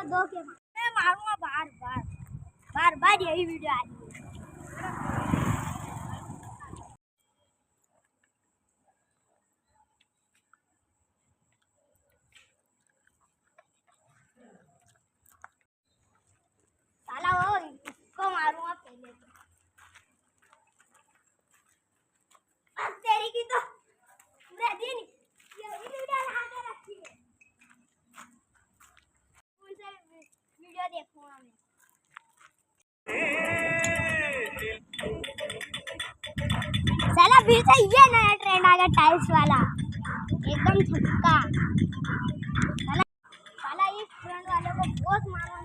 दो के मैं मारूंगा बार बार बार बार यही वीडियो आ रही है। साला वो इसको मारूंगा पहले तो। अब तेरी की तो रेडी नहीं ये वीडियो लगा के रखी है। कौन सा वीडियो देखूंगा मैं? साला फिर से ये नया ट्रेंड आ गया टाइल्स वाला एकदम छक्का। साला इस ट्रेंड वाले को बहुत मानो